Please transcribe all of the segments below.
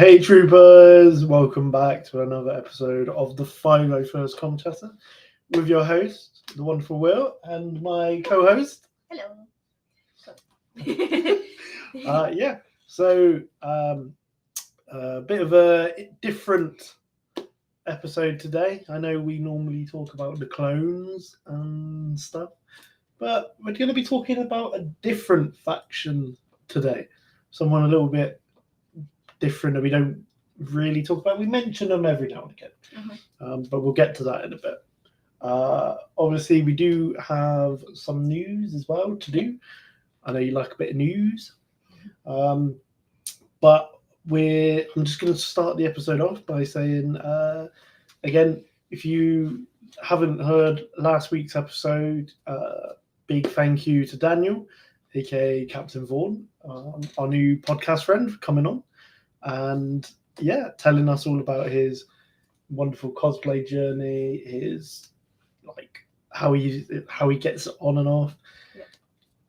Hey troopers, welcome back to another episode of the 501st Contest with your host, the wonderful Will, and my co-host. Hello. A bit of a different episode today. I know we normally talk about the clones and stuff, but we're going to be talking about a different faction today. Someone a little bit different that we don't really talk about. We mention them every now and again, but we'll get to that in a bit. Obviously, we do have some news as well to do. I know you like a bit of news, but I'm just going to start the episode off by saying, again, if you haven't heard last week's episode, big thank you to Daniel, aka Captain Vaughan, our new podcast friend, for coming on. And telling us all about his wonderful cosplay journey, his how he gets on and off. Yeah.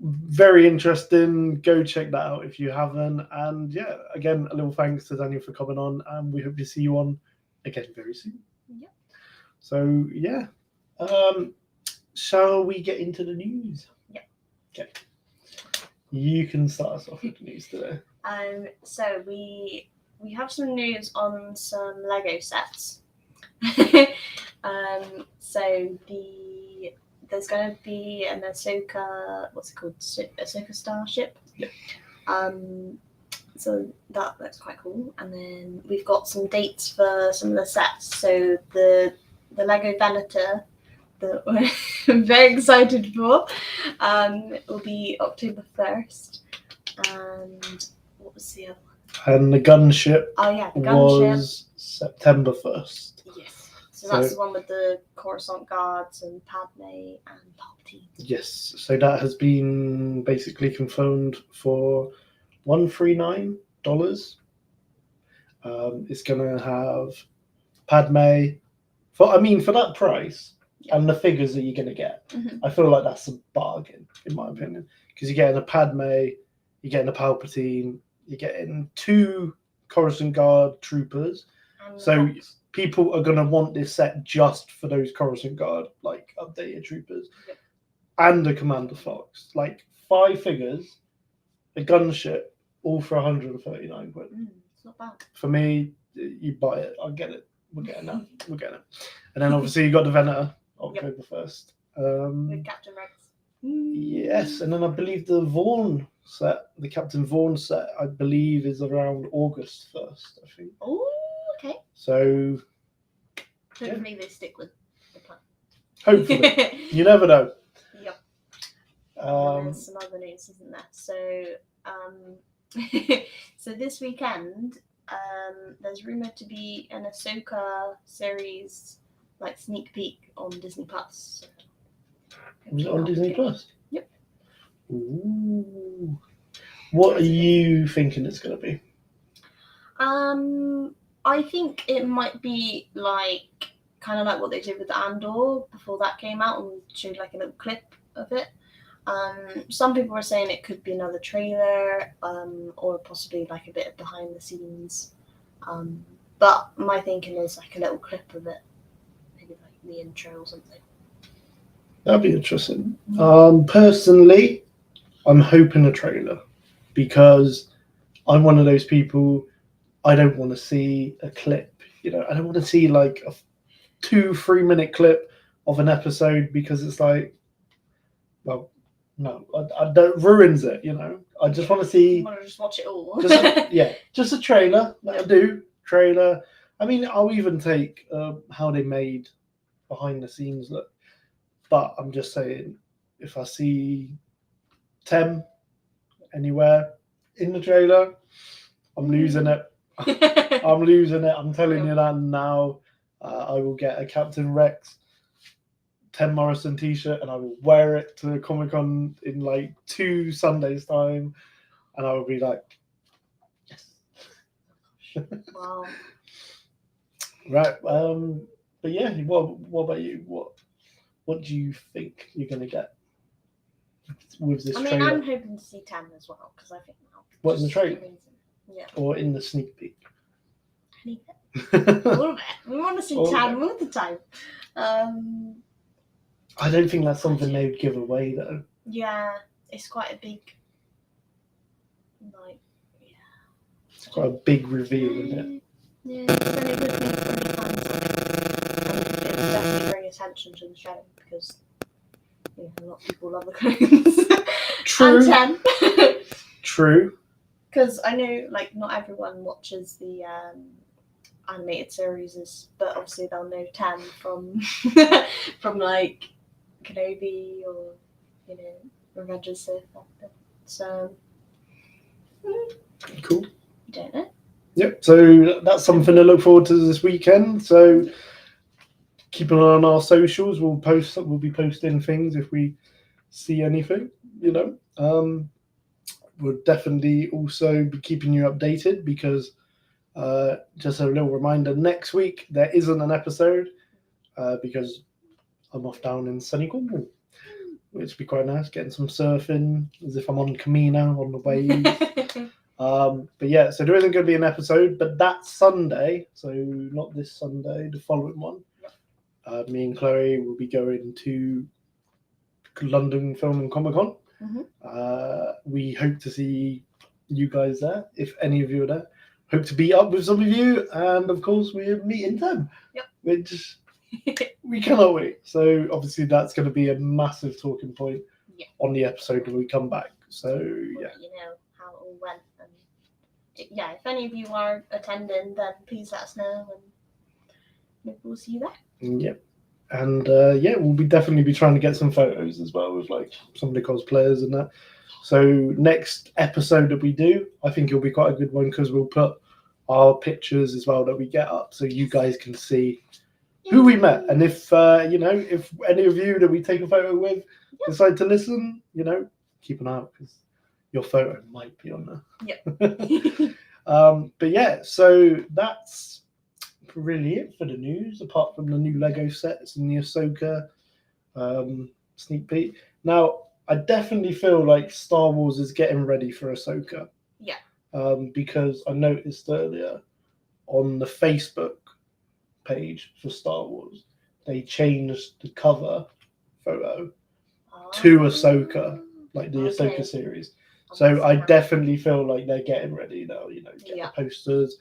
Very interesting. Go check that out if you haven't. And again, a little thanks to Daniel for coming on, and we hope to see you on again very soon. Yeah. So shall we get into the news? Yeah. Okay. You can start us off with the news today. So we have some news on some Lego sets. There's going to be an Ahsoka, what's it called? Ahsoka Starship. Yeah. So that looks quite cool. And then we've got some dates for some of the sets. So the Lego Venator that we're very excited for will be October 1st. And what was the other one? And the gunship was September 1st. Yes. So that's the one with the Coruscant guards and Padme and Palpatine. Yes. So that has been basically confirmed for $139. It's going to have Padme for that price and the figures that you're going to get. Mm-hmm. I feel like that's a bargain, in my opinion, because you're getting a Padme, you're getting a Palpatine, you're getting 2 Coruscant Guard troopers. So people are going to want this set just for those Coruscant Guard, updated troopers. Yep. And a Commander Fox. 5 figures, a gunship, all for 139 quid. It's not bad. For me, you buy it. I'll get it. We're getting that. We're getting it. And then obviously you got the Venator, October 1st. With Captain Rex. Yes, and then I believe the Vaughn set, the Captain Vaughn set, I believe is around August 1st, I think. Oh, okay. So hopefully they stick with the plan. Hopefully. You never know. Yep. There's some other news, isn't there? So so this weekend, there's rumored to be an Ahsoka series sneak peek on Disney Plus. Was it on Disney Plus? Yep. Ooh. What are you thinking it's going to be? I think it might be kind of like what they did with Andor before that came out and showed a little clip of it. Some people were saying it could be another trailer, or possibly a bit of behind the scenes. But my thinking is a little clip of it, maybe the intro or something. That'd be interesting. Personally, I'm hoping a trailer because I'm one of those people. I don't want to see a clip. I don't want to see a 2-3 minute clip of an episode because it's no, I don't ruins it. I just want to see. You want to just watch it all. just a trailer. That'll do. Trailer. I mean, I'll even take how they made behind the scenes look. But I'm just saying, if I see Tem anywhere in the trailer, I'm losing it. I'm losing it. I'm telling you that now. I will get a Captain Rex Tem Morrison t-shirt and I will wear it to Comic-Con in 2 Sundays time, and I will be yes. Wow. Right. But yeah, what about you? What do you think you're going to get with this trailer? I'm hoping to see Tam as well, because I think what, in the trailer? amazing. Yeah. Or in the sneak peek? any bit. All of it. We want to see All of Tan it. all the time. I don't think that's something they would give away though. Yeah, it's quite a big, like, yeah. It's quite a big reveal, isn't it? Yeah, but then it would be pretty fun. And it would definitely bring attention to the show because a lot of people love the clones. True. And Ten. True. Because I know, like, not everyone watches the animated series, but obviously they'll know Ten from from like Kenobi or Revenge of the Sith. So Cool. you don't know. Yep. So that's something to look forward to this weekend. So keep an eye on our socials. We'll be posting things if we see anything. We'll definitely also be keeping you updated because just a little reminder, next week there isn't an episode because I'm off down in sunny Cornwall, which would be quite nice, getting some surfing as if I'm on Camino on the waves. But yeah, so there isn't going to be an episode, but that Sunday, so not this Sunday, the following one, me and Chloe will be going to London Film and Comic Con. We hope to see you guys there, if any of you are there. Hope to meet up with some of you, and of course we're meeting them. Yep. Which we cannot wait. So obviously that's going to be a massive talking point on the episode when we come back. So yeah. You know how it all went, and yeah, if any of you are attending, then please let us know, and maybe we'll see you there. Yep. And we'll definitely be trying to get some photos as well with like some of the cosplayers and that. So next episode that we do, I think it'll be quite a good one because we'll put our pictures as well that we get up so you guys can see who we met. And if if any of you that we take a photo with decide to listen, keep an eye out because your photo might be on there. But yeah, so that's really it for the news, apart from the new Lego sets and the Ahsoka sneak peek. Now, I definitely feel like Star Wars is getting ready for Ahsoka. Yeah. Because I noticed earlier on the Facebook page for Star Wars, they changed the cover photo to Ahsoka, like the Ahsoka series. So I definitely feel like they're getting ready now, get the posters.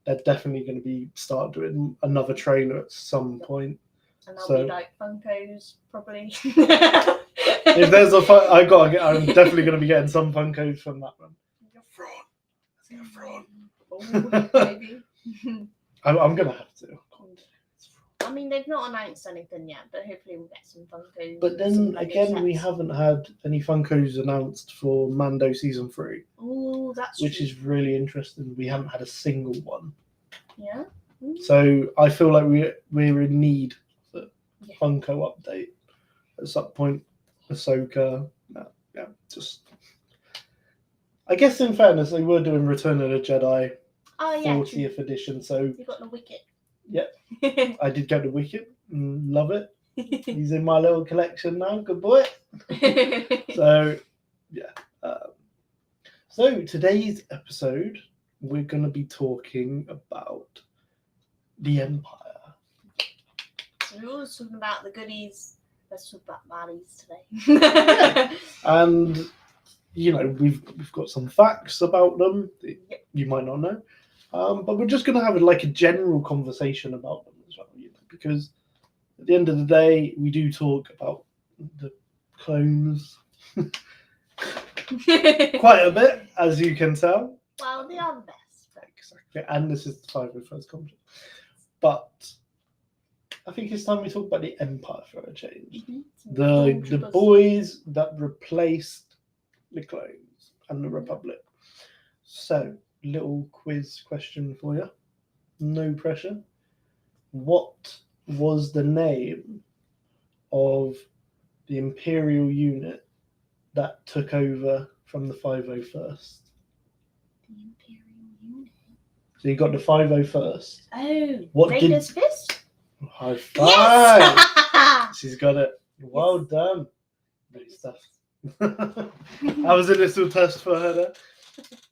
They're definitely going to start doing another trailer at some point. And there'll be like Funkos, probably. If there's I'm definitely going to be getting some Funkos from that one. Fraud. Oh, maybe. I'm going to have to. I mean, they've not announced anything yet, but hopefully we'll get some Funkos. But then again, we haven't had any Funkos announced for Mando Season 3. Oh, that's which true. is really interesting. We haven't had a single one. Yeah. So I feel like we're in need of a Funko update at some point. Ahsoka. Just. I guess in fairness, they were doing Return of the Jedi 40th edition. So you got the Wicket. Yep. I did get the Wicket. Love it. He's in my little collection now. Good boy. So yeah. So today's episode, we're going to be talking about the Empire. So we're always talking about the goodies. Let's talk about baddies today. And we've got some facts about them that you might not know, but we're just going to have a general conversation about them as well, because at the end of the day, we do talk about the clones. Quite a bit, as you can tell. Well, they are the best. Exactly, and this is the 501st Conference. But I think it's time we talk about the Empire for a change. The boys that replaced the clones and the Republic. So, little quiz question for you. No pressure. What was the name of the Imperial unit that took over from the 501st? The Imperial unit. So you got the 501st. Oh, Vader's Fist? High five! Yes! She's got it. Well done. Great stuff. That was a little test for her there.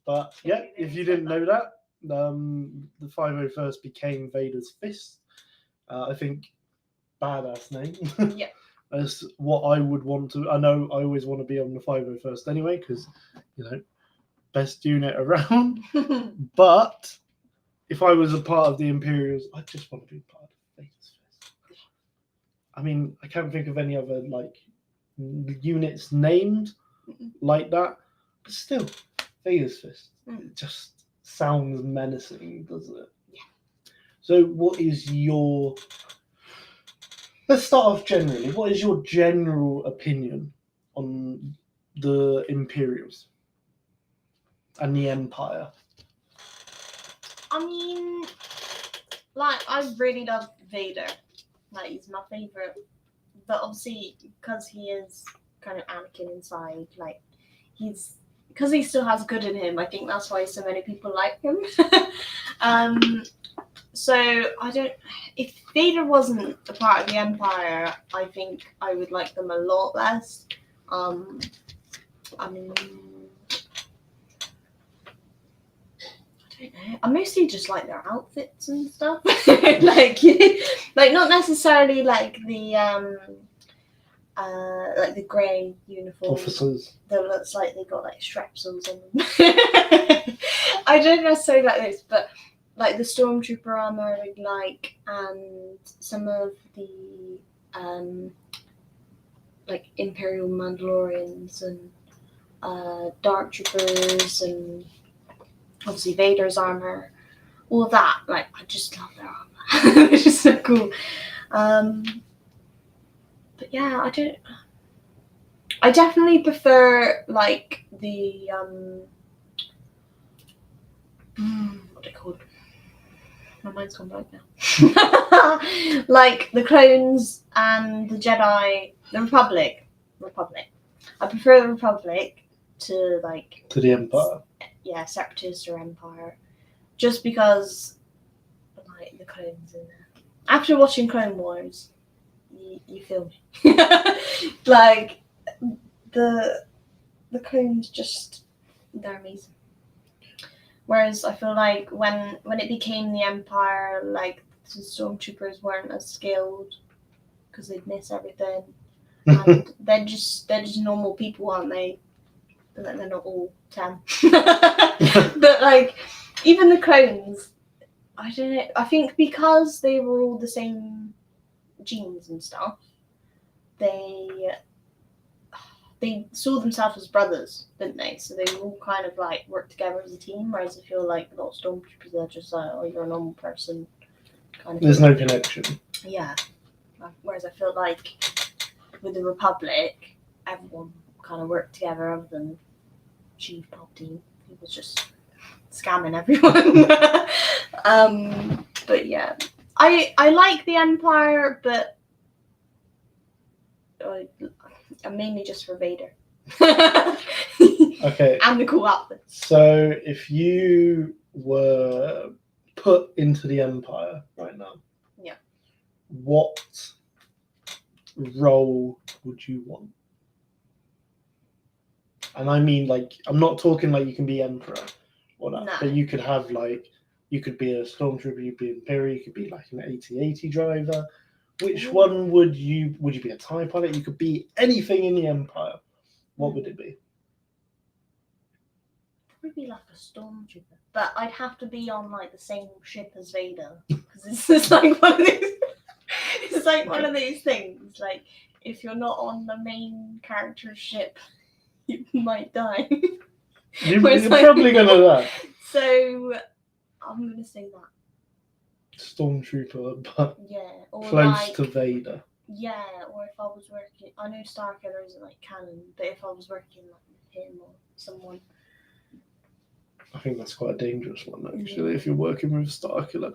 But yeah, if you didn't know that, The 501st became Vader's fist. I think badass name. Yeah. That's what I would want to. I know I always want to be on the 501st anyway, because best unit around. But if I was a part of the Imperials, I just want to be part of Vader's fist. I mean, I can't think of any other units named like that, but still, Vader's fist. It just sounds menacing, doesn't it? Yeah. So, what is your? Let's start off generally. What is your general opinion on the Imperials and the Empire? I mean, I really love Vader. He's my favorite. But obviously, because he is kind of Anakin inside, because he still has good in him. I think that's why so many people like him. So I don't. If Vader wasn't a part of the Empire, I think I would like them a lot less. I mean, I don't know. I mostly just like their outfits and stuff. Not necessarily like the grey uniform. Officers. That looks like they got strepsils on them. I don't necessarily like those, but the stormtrooper armor I like, and some of the Imperial Mandalorians and Dark Troopers, and obviously Vader's armor, all of that. I just love their armor. It's just so cool. But yeah, I definitely prefer the what are they called? My mind's gone blank now. The clones and the Jedi, the Republic. I prefer the Republic to the Empire. Yeah, Separatist or Empire, just because the clones in there. After watching Clone Wars, you feel me. The clones they're amazing. Whereas I feel when it became the Empire, the stormtroopers weren't as skilled because they'd miss everything, and they're just normal people, aren't they? But they're not all 10. But even the clones, I don't know. I think because they were all the same genes and stuff, they saw themselves as brothers, didn't they? So they all kind of work together as a team. Whereas I feel a lot of stormtroopers are just oh, you're a normal person, kind of. There's no connection. Yeah. Whereas I feel with the Republic, everyone kind of worked together, other than Chief Palpatine. He was just scamming everyone. But yeah, I like the Empire, but mainly just for Vader. Okay. And the cool outfits. So if you were put into the Empire right now, yeah, what role would you want? And I mean, I'm not talking you can be Emperor or that, no. but you could have you could be a Stormtrooper, you'd be Imperial, you could be an AT-AT driver. Which one would you be a TIE pilot? You could be anything in the Empire. What would it be? Probably a stormtrooper, but I'd have to be on the same ship as Vader, because it's just one of these. It's one of these things. If you're not on the main character's ship, you might die. You're probably gonna die. So I'm gonna say that. Stormtrooper, but or close to Vader. Yeah, or if I was working, I know Starkiller isn't canon, but if I was working with him or someone. I think that's quite a dangerous one, actually, if you're working with Starkiller.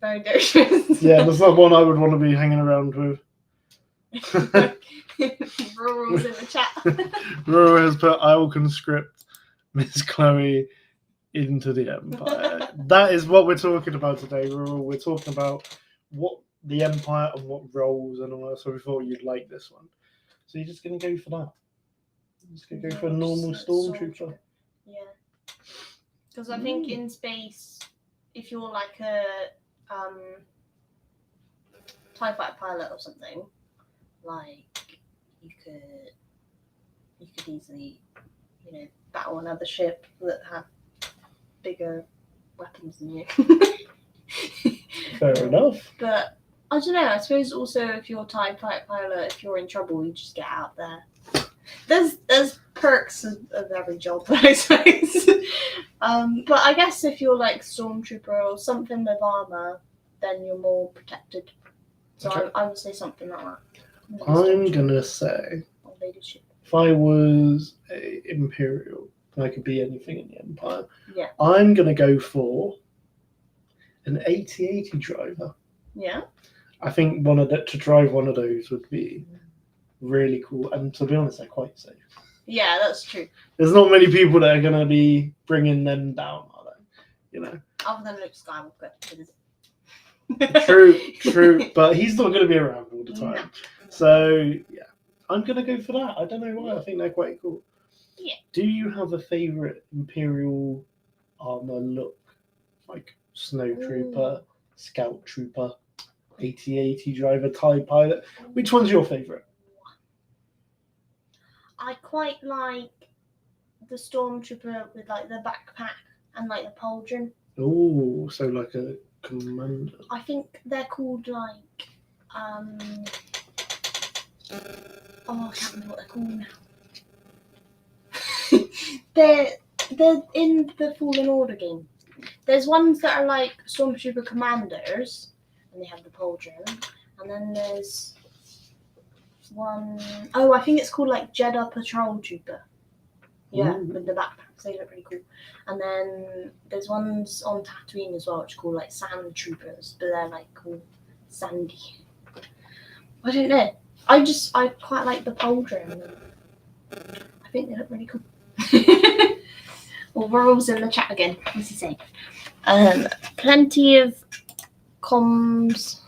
Very dangerous. Yeah, that's not one I would want to be hanging around with. Rural's in the chat. Rural has put, I will conscript Miss Chloe into the Empire. That is what we're talking about today, Rural. We're talking about what the Empire and what roles and all that. So we thought you'd like this one. So you're just going to go for that. You're just going to go for a normal stormtrooper. Yeah. Because I think in space, if you're like a TIE fighter pilot or something, like you could easily, battle another ship that had bigger weapons than you. Fair enough. But I don't know. I suppose also if you're a TIE fighter pilot, if you're in trouble, you just get out there. There's perks of every job, I suppose. But I guess if you're like stormtrooper or something with armor, then you're more protected. So Okay. I would say something like that. I'm gonna say if I was a Imperial, I could be anything in the Empire. Yeah. I'm gonna go for an 8080 driver. Yeah. I think to drive one of those would be really cool, and to be honest, they're quite safe. Yeah, that's true. There's not many people that are gonna be bringing them down, are they? Other than Luke Skywalker. True, but he's not gonna be around all the time. No. So yeah, I'm gonna go for that. I don't know why. I think they're quite cool. Yeah. Do you have a favorite Imperial armor look, like Snowtrooper, Scout Trooper, 8080 driver, TIE pilot? Which one's your favorite? I quite like the stormtrooper with like the backpack and like the pauldron. Oh, so like a commander. I think they're called like I can't remember what they're called now. they're in the Fallen Order game. There's ones that are like stormtrooper commanders and they have the pauldron, and then there's one, I think it's called like Jeddah Patrol Trooper. Yeah, with the backpacks, they look really cool. And then there's ones on Tatooine as well, which are called like Sand Troopers, but they're like called sandy. I don't know. I quite like the pauldron. I think they look really cool. Well, we're always in the chat again. What's he saying? Plenty of comms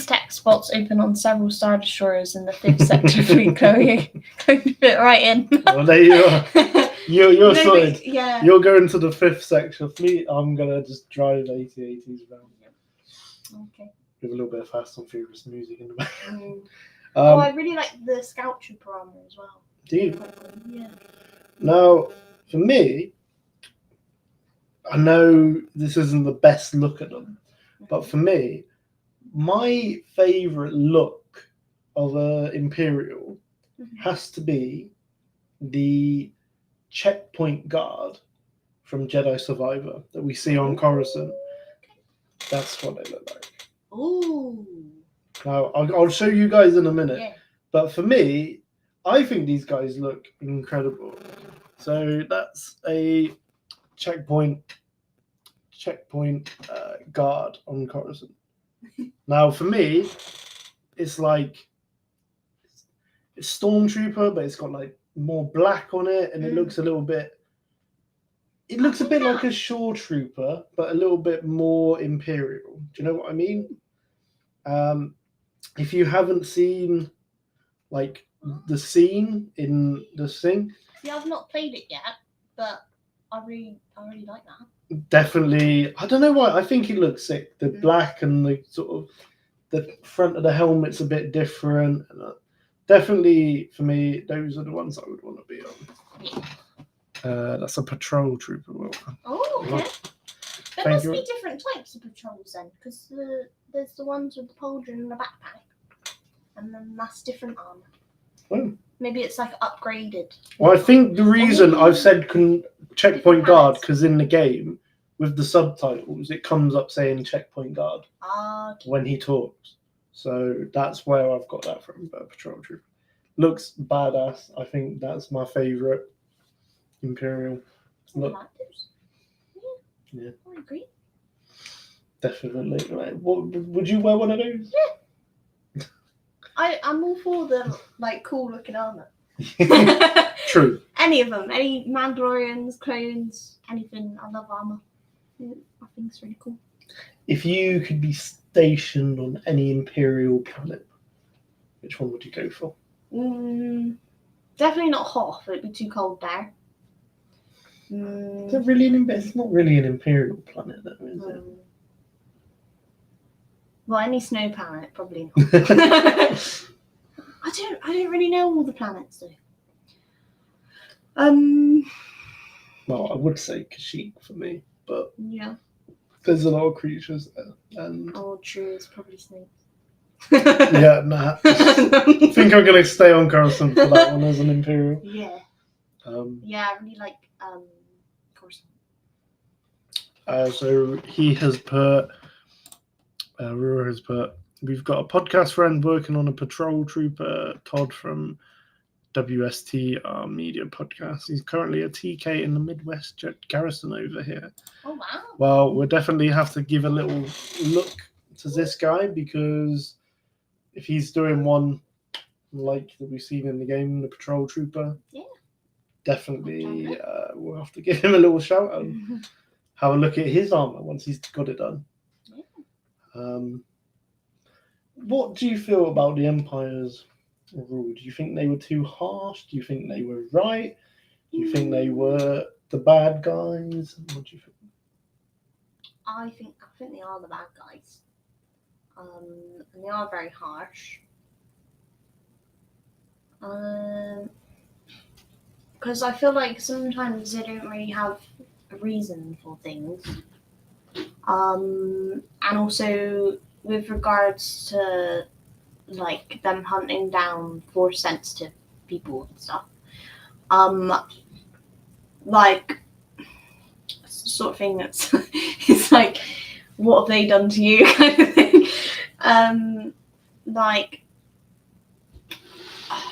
tech spots open on several Star Destroyers in the 5th sector fleet. Chloe fit right in. Well, there you are. You're sorted. Yeah. You're going to the 5th sector fleet. I'm gonna just drive 8080s around. Okay. With a little bit of Fast and Furious music in the back. I really like the Scout Trooper armor as well. Do you? Yeah. Now, for me, I know this isn't the best look at them, but for me, my favourite look of an Imperial has to be the checkpoint guard from Jedi Survivor that we see on Coruscant. That's what they look like. Ooh. Now, I'll show you guys in a minute. Yeah. But for me, I think these guys look incredible. So that's a checkpoint guard on Coruscant. Now, for me, it's like it's Stormtrooper, but it's got like more black on it, and it looks a little bit. It looks a bit like a Shore Trooper, but a little bit more Imperial. Do you know what I mean? If you haven't seen like the scene in the thing, See, I've not played it yet, but I really like that. Definitely, I don't know why. I think it looks sick. The black and the sort of the front of the helmet's a bit different. Definitely, for me, those are the ones I would want to be on. That's a patrol trooper. Oh, okay. There must be different types of patrols then, because there's the ones with the pauldron and the backpack, and then that's different armor. Oh. Maybe it's like upgraded. Well, I think the reason I've said checkpoint guard because in the game with the subtitles it comes up saying checkpoint guard when he talks. So that's where I've got that from. Patrol trooper looks badass. I think that's my favorite Imperial look. Yeah, I agree. Definitely. Right. What would you wear one of those? Yeah. I'm all for the like cool looking armor. True. Any of them, any Mandalorians, clones, anything. I love armor. I think it's really cool. If you could be stationed on any Imperial planet, which one would you go for? Definitely not Hoth. It'd be too cold there. It's not really an Imperial planet, though, is it? Well, any snow planet, probably not. I don't really know all the planets though. Well, I would say Kashyyyk for me, but Yeah. there's a lot of creatures there, and Oh, true. It's probably snakes. yeah, nah. I think I'm gonna stay on Coruscant for that one as an Imperial. Yeah. Yeah, I really like Coruscant. So he has put, Rura has put, we've got a podcast friend working on a patrol trooper, Todd from WST, our media podcast. He's currently a TK in the Midwest Jet Garrison over here. Oh, wow. Well, we'll definitely have to give a little look to this guy, because if he's doing one like that we've seen in the game, the patrol trooper, definitely we'll have to give him a little shout out. Have a look at his armor once he's got it done. What do you feel about the Empire's rule? Do you think they were too harsh? Do you think they were right? Do you think they were the bad guys? What do you think? I think they are the bad guys. And they are very harsh. Because I feel like sometimes they don't really have a reason for things. And also with regards to like them hunting down force sensitive people and stuff. Like sort of thing that's it's like, what have they done to you kind of thing. Like I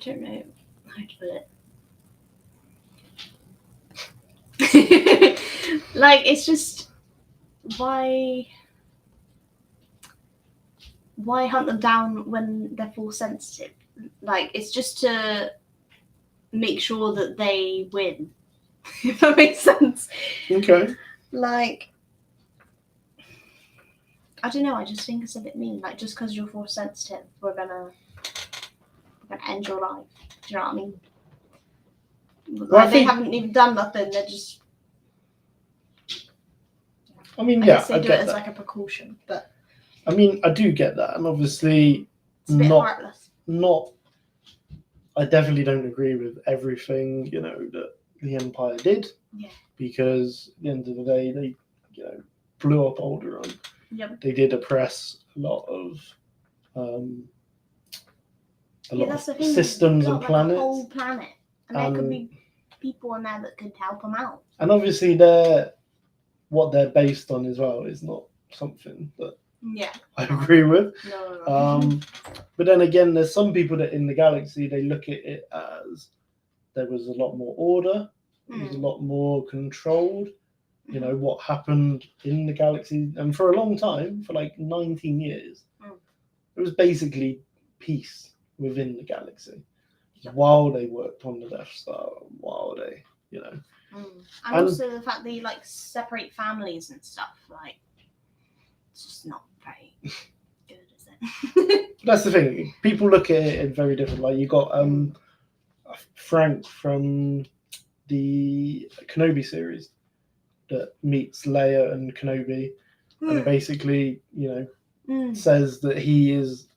don't know how to put it. Like, it's just why hunt them down when they're force sensitive? Like, it's just to make sure that they win. If that makes sense. Okay. Like, I don't know, I just think it's a bit mean. Like, just because you're force sensitive, we're gonna end your life. Do you know what I mean? Like, they haven't even done nothing, they're just... I mean, I yeah, guess they do it as like a precaution, but... I mean, I do get that, and obviously it's a bit heartless. I definitely don't agree with everything, that the Empire did. Yeah. Because at the end of the day, they, blew up Alderaan. Yep. They did oppress a lot of systems and planets. A whole planet, and there could be people in there that could help them out. And obviously, what they're based on as well is not something that I agree with. No. But then again, there's some people that in the galaxy, they look at it as there was a lot more order, it was a lot more controlled. What happened in the galaxy, and for a long time, for like 19 years, it was basically peace within the galaxy while they worked on the Death Star, while they, And also the fact that you separate families and stuff, it's just not very good, is it? That's the thing. People look at it in very different. Like you got Frank from the Kenobi series that meets Leia and Kenobi, and basically, says that he is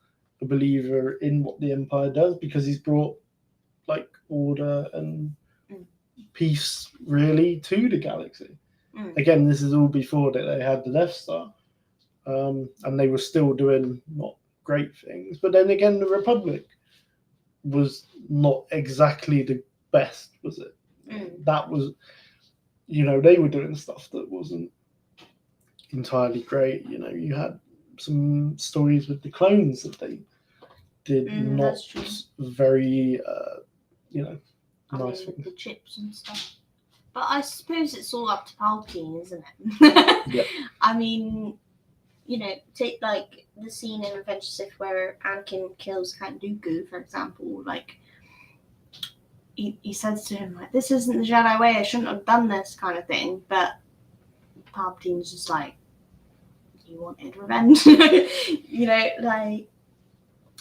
a believer in what the Empire does because he's brought order and peace really to the galaxy. Again, this is all before that they had the Death Star, and they were still doing not great things. But then again, the Republic was not exactly the best, was it? That was, they were doing stuff that wasn't entirely great. You had some stories with the clones that they did not very, nice things. The chips and stuff. But I suppose it's all up to Palpatine, isn't it? Yeah. I mean, take the scene in Revenge of the Sith where Anakin kills Count Dooku, for example. He says to him, this isn't the Jedi way, I shouldn't have done this kind of thing. But Palpatine's just you wanted revenge.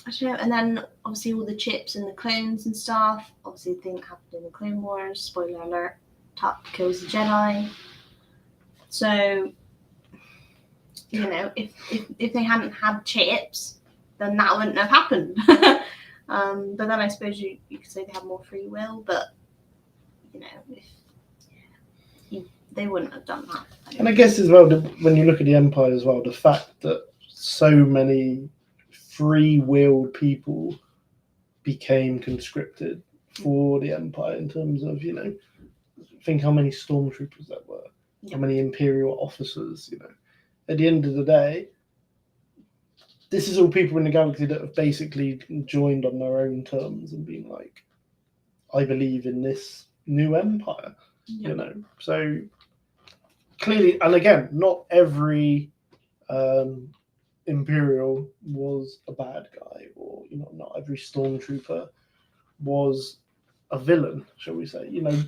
I don't know. And then obviously all the chips and the clones and stuff. Obviously the thing that happened in the Clone Wars. Spoiler alert. Tap kills the Jedi. So, you know, if they hadn't had chips, then that wouldn't have happened. But then I suppose you could say they have more free will, but you know, they wouldn't have done that. And I guess as well, when you look at the Empire as well, the fact that so many free-willed people became conscripted for the Empire in terms of, you know, think how many stormtroopers there were, how many Imperial officers, you know. At the end of the day, this is all people in the galaxy that have basically joined on their own terms and been like, I believe in this new empire, you know. So clearly, and again, not every Imperial was a bad guy, or, you know, not every stormtrooper was a villain, shall we say. You know,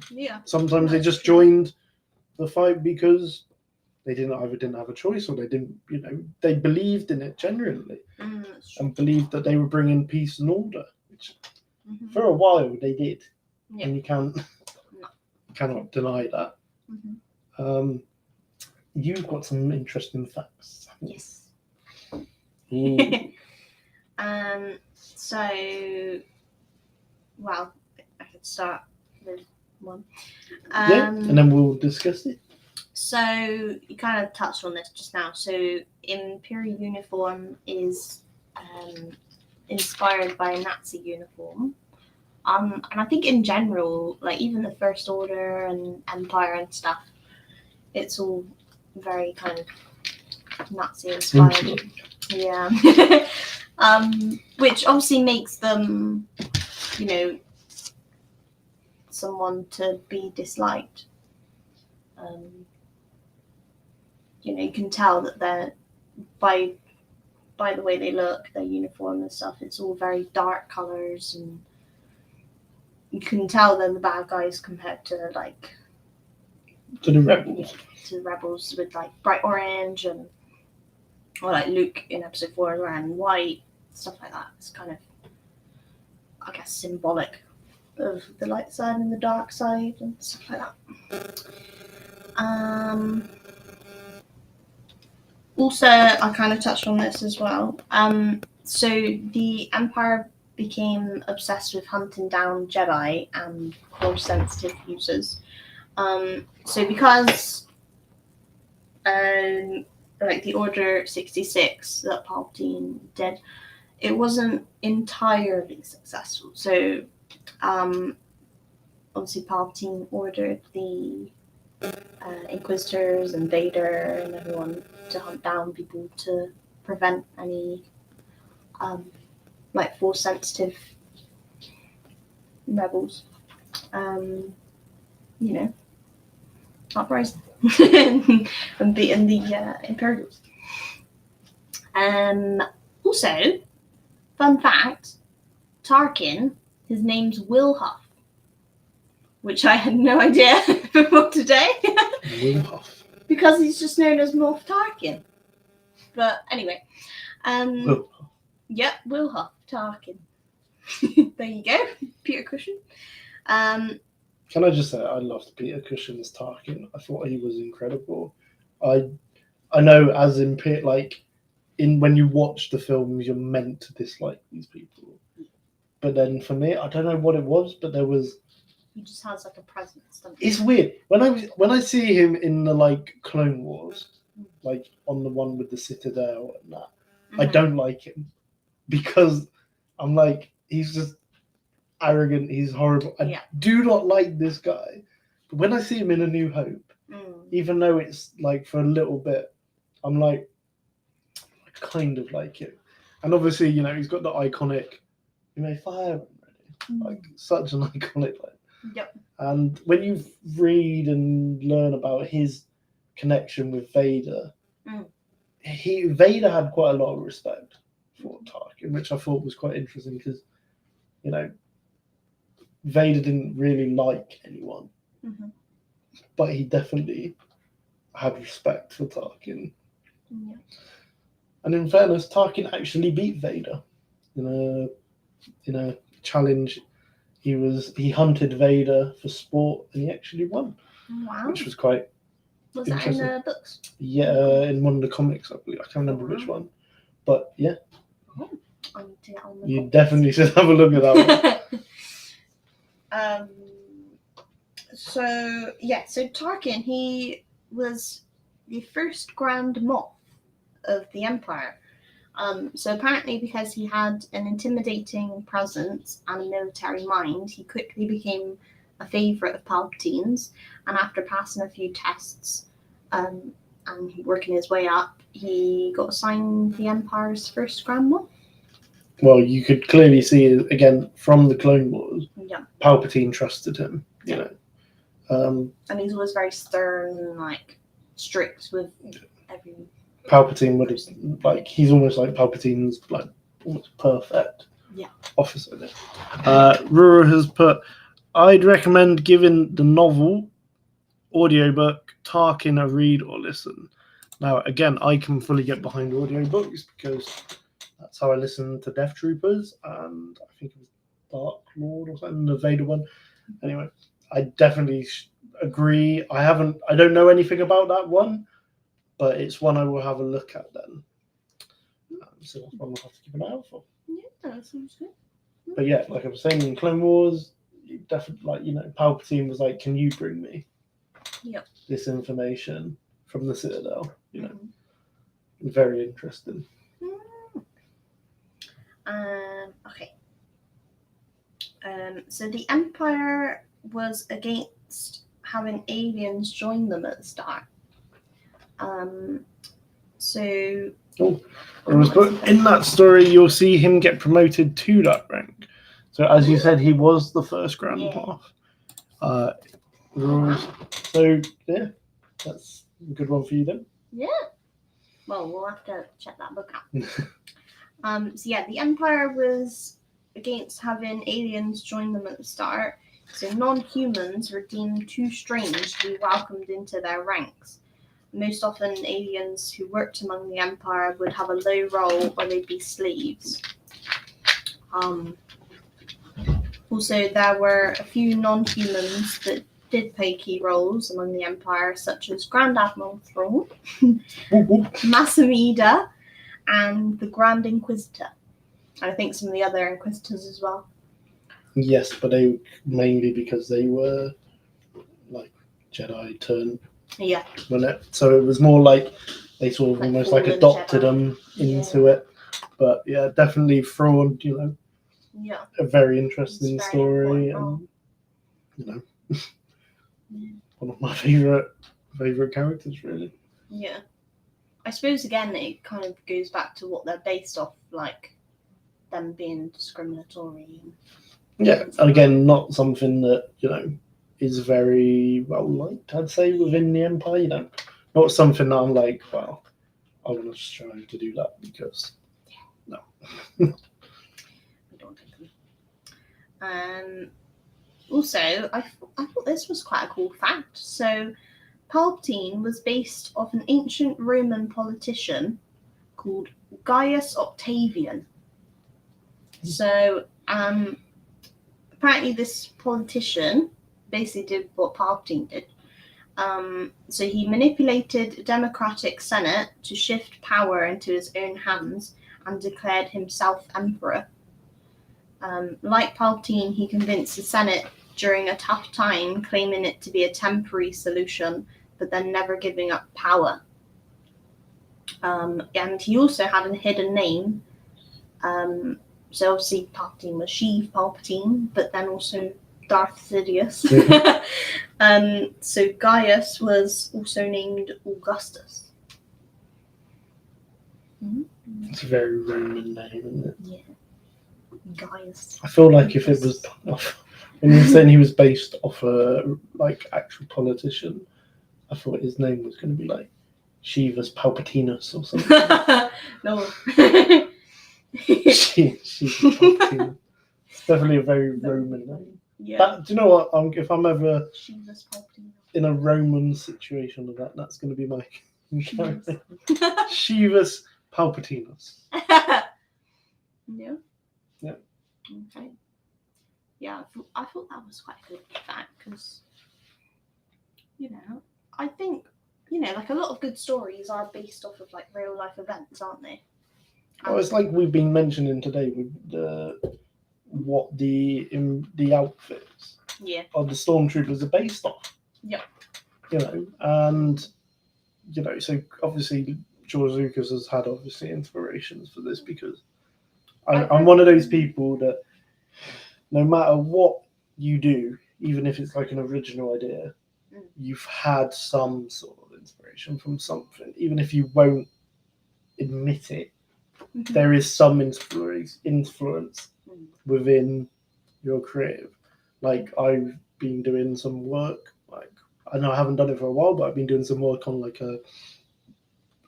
sometimes they just joined the fight because they didn't have a choice, or they didn't, you know, they believed in it genuinely and believed that they were bringing peace and order, which for a while they did, and you cannot deny that. You've got some interesting facts. Yes. So, well, I could start with one. And then we'll discuss it. So you kind of touched on this just now. So Imperial uniform is inspired by a Nazi uniform. And I think in general, like even the First Order and Empire and stuff, it's all very kind of Nazi inspired. Yeah. Which obviously makes them, you know, someone to be disliked. You know, you can tell that they're by the way they look, their uniform and stuff. It's all very dark colors, and you can tell they're the bad guys compared to the rebels. To the rebels with like bright orange or like Luke in Episode 4 wearing white, stuff like that. It's kind of, I guess, symbolic of the light side and the dark side and stuff like that. Also, I kind of touched on this as well. So the Empire became obsessed with hunting down Jedi and Force-sensitive users. So because like the Order 66 that Palpatine did, it wasn't entirely successful. So obviously Palpatine ordered the Inquisitors and Vader and everyone to hunt down people to prevent any like Force-sensitive rebels, you know, uprising and beating the Imperials. Also, fun fact, Tarkin, his name's Wilhuff, which I had no idea before today. Wilhuff. Because he's just known as Moff Tarkin. But anyway. Wilhuff. Yep, Wilhuff Tarkin. There you go. Peter Cushing. Can I just say, I loved Peter Cushing's Tarkin. I thought he was incredible. I know as in like when you watch the films, you're meant to dislike these people. But then for me, I don't know what it was, but there was. He just has like a presence. It's weird when I see him in the like Clone Wars, like on the one with the Citadel and that. I don't like him because I'm like, he's just arrogant. He's horrible. I do not like this guy. But when I see him in A New Hope, even though it's like for a little bit, I'm like, I kind of like him. And obviously, you know, he's got the iconic, "You may fire when ready," like such an iconic line. Yep. And when you read and learn about his connection with Vader, Vader had quite a lot of respect for Tarkin, which I thought was quite interesting because, you know, Vader didn't really like anyone, but he definitely had respect for Tarkin. Yeah. And in fairness, Tarkin actually beat Vader in a challenge. He hunted Vader for sport, and he actually won, Wow. which was quite Was that in the books? Yeah, in one of the comics, I believe. I can't remember which one. But yeah. Oh, I need to get on the You comics. definitely should have a look at that one. So Tarkin, he was the first Grand Moff of the Empire. So apparently, because he had an intimidating presence and a military mind, he quickly became a favourite of Palpatine's. And after passing a few tests and working his way up, he got assigned the Empire's first Grand Moff. Well, you could clearly see, again, from the Clone Wars, Yeah. Palpatine trusted him, you know. And he's always very stern and, like, strict with every... Palpatine would have, like, he's almost like Palpatine's, like, almost perfect officer there. Rura has put, I'd recommend giving the novel audiobook Tarkin a read or listen. Now, again, I can fully get behind audiobooks because that's how I listen to Death Troopers, and I think it was Dark Lord or something, the Vader one. Anyway, I definitely agree. I don't know anything about that one, but it's one I will have a look at then. So that's one we'll have to keep an eye out for. Yeah, that sounds good. But yeah, like I was saying in Clone Wars, definitely, like, you know, Palpatine was like, "Can you bring me this information from the Citadel?" You know, very interesting. Okay. So the Empire was against having aliens join them at the start. In that story, you'll see him get promoted to that rank. So as you said, he was the first Grand Moff. So yeah, that's a good one for you then. Yeah. Well, we'll have to check that book out. So yeah, the Empire was against having aliens join them at the start. So non-humans were deemed too strange to be welcomed into their ranks. Most often, aliens who worked among the Empire would have a low role or they'd be slaves. Also, there were a few non-humans that did play key roles among the Empire, such as Grand Admiral Thrawn, Masamida, and the Grand Inquisitor. And I think some of the other Inquisitors as well. Yes, but they mainly because they were like Jedi turned. Yeah. So it was more like they sort of like almost like adopted Jedi. them into it. But yeah, definitely Thrawn, you know. Yeah. A very interesting story, and you know, one of my favorite characters, really. Yeah. I suppose again it kind of goes back to what they're based off, like them being discriminatory. Yeah, and again, not something that, you know, is very well liked, I'd say, within the Empire. You know, not something that I'm like, well, I want to strive to do that because no. I don't think so. Also, I thought this was quite a cool fact. So, Palpatine was based off an ancient Roman politician called Gaius Octavian. So, apparently this politician basically did what Palpatine did. So he manipulated a democratic Senate to shift power into his own hands and declared himself emperor. Like Palpatine, he convinced the Senate during a tough time, claiming it to be a temporary solution, but then never giving up power. And he also had a hidden name. So obviously Palpatine was Sheev Palpatine, but then also Darth Sidious. So Gaius was also named Augustus. It's a very Roman name, isn't it? Yeah. Gaius. I feel like if it was when you were saying he was based off a like actual politician, I thought his name was going to be like Shivas Palpatinus or something. No. Shivas Palpatinus. It's definitely a very Roman name. Yeah. Do you know what? If I'm ever in a Roman situation of that, that's going to be my character. Shivas Palpatinus. Yeah. Yeah. Okay. Yeah, I thought that was quite a good fact because, you know, I think you know, like a lot of good stories are based off of like real life events, aren't they? Oh, it's like we've been mentioning today with what the outfits Yeah. of the stormtroopers are based off. Yeah. You know, and you know, so obviously George Lucas has had obviously inspirations for this because I'm one of those people that no matter what you do, even if it's like an original idea, you've had some sort of inspiration from something, even if you won't admit it. There is some influence within your creative. Like I've been doing some work, like I know I haven't done it for a while, but I've been doing some work on like a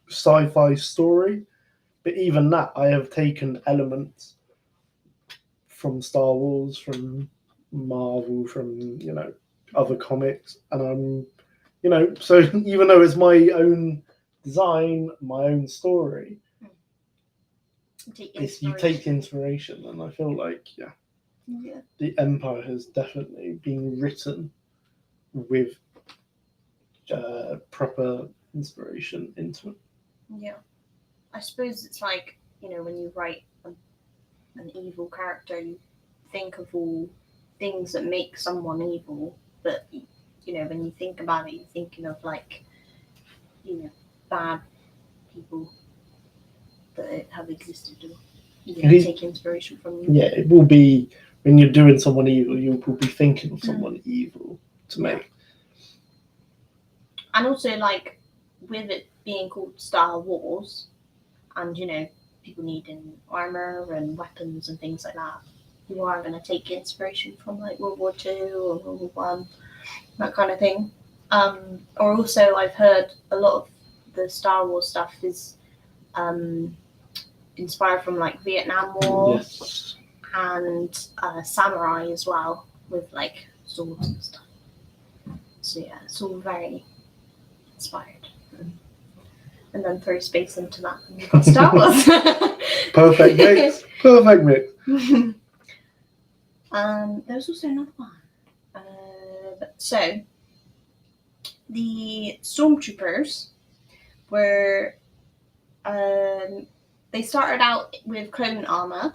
sci-fi story. But even that, I have taken elements from Star Wars, from Marvel, from other comics, and I'm so even though it's my own design, my own story, you take inspiration, and I feel like the Empire has definitely been written with proper inspiration into it. Yeah, I suppose it's like when you write an evil character, you think of all things that make someone evil, but when you think about it, you're thinking of like bad people that have existed or take inspiration from you. Yeah, it will be when you're doing someone evil, you will be thinking of someone evil to make. And also, like with it being called Star Wars, and people needing armor and weapons and things like that, you are going to take inspiration from like World War II or World War One, that kind of thing. Or also, I've heard a lot of the Star Wars stuff is inspired from like Vietnam War and samurai as well, with like swords and stuff. So yeah, it's all very inspired. And then throw space into that, and you've got Star Wars. Perfect mix. Perfect mix. There's also another one. So the stormtroopers were they started out with clone armor,